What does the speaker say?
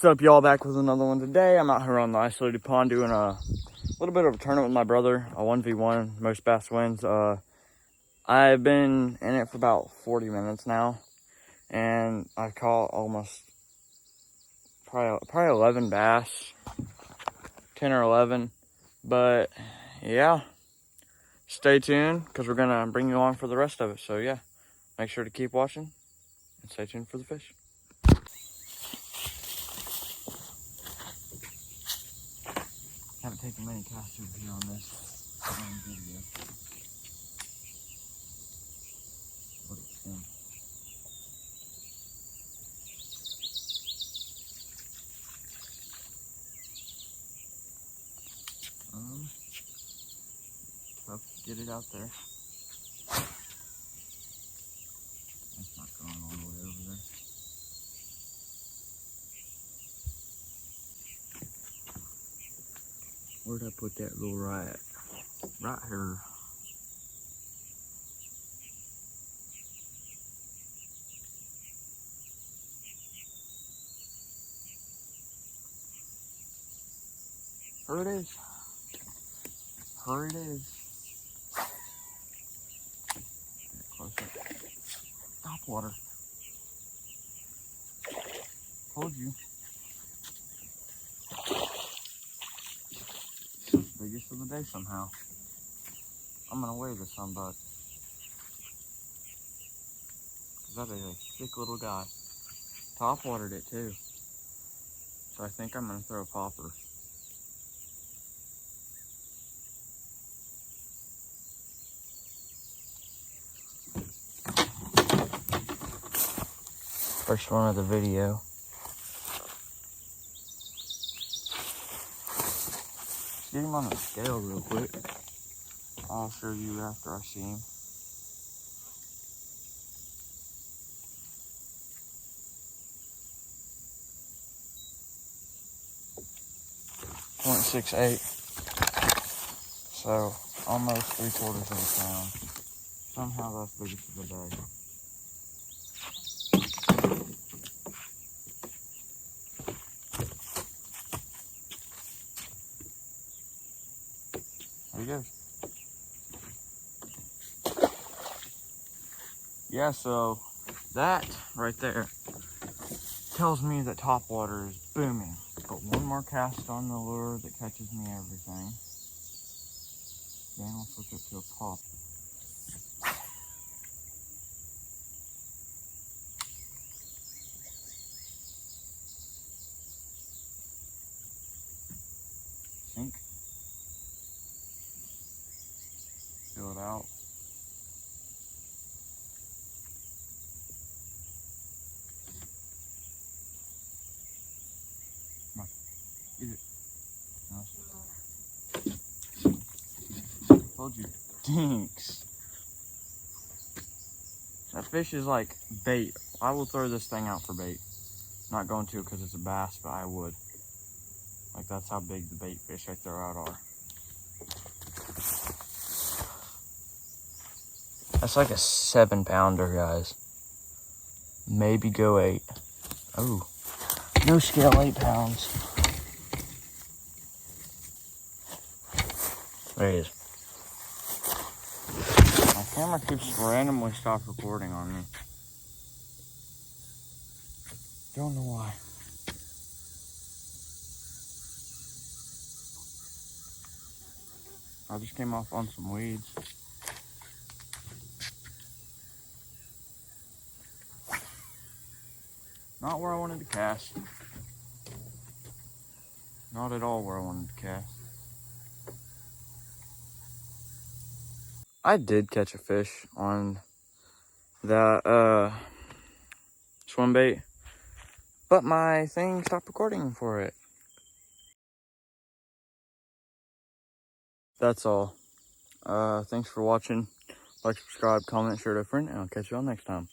What's up, y'all? Back with another one today. I'm out here on the isolated pond doing a little bit of a tournament with my brother, a 1v1, most bass wins. I've been in it for about 40 minutes now, and I caught almost probably 11 bass, 10 or 11. But yeah, stay tuned because we're gonna bring you along for the rest of it. So yeah, make sure to keep watching and stay tuned for the fish. Haven't taken many casts over here on this video. What it's been. Tough to get it out there. It's not going all the way over there. Where'd I put that little rat? Right here. Here it is. Here it is. Get close up. Top water. Told you. Biggest of the day somehow. I'm gonna weigh this on, bud. Cause that is a thick little guy. Top watered it too. So I think I'm gonna throw a popper. First one of the video. Get him on the scale real quick. I'll show you after I see him. .68. So almost 3/4 of a pound. Somehow that's biggest of the day. There he goes. Yeah, so that right there tells me that top water is booming. Got one more cast on the lure that catches me everything. Then I'll switch it to a pop. Sink. Fill it out. Come on. Eat it. No. Told you. Dinks. That fish is like bait. I will throw this thing out for bait. Not going to because it's a bass, but I would. Like, that's how big the bait fish I throw out are. That's like a 7-pounder, guys. Maybe go 8. Oh, no scale, 8 pounds. There he is. My camera keeps randomly stop recording on me. Don't know why. I just came off on some weeds. Not where I wanted to cast. Not at all where I wanted to cast. I did catch a fish on that swim bait, but my thing stopped recording for it. That's all. Thanks for watching. Like, subscribe, comment, share to a friend, and I'll catch you all next time.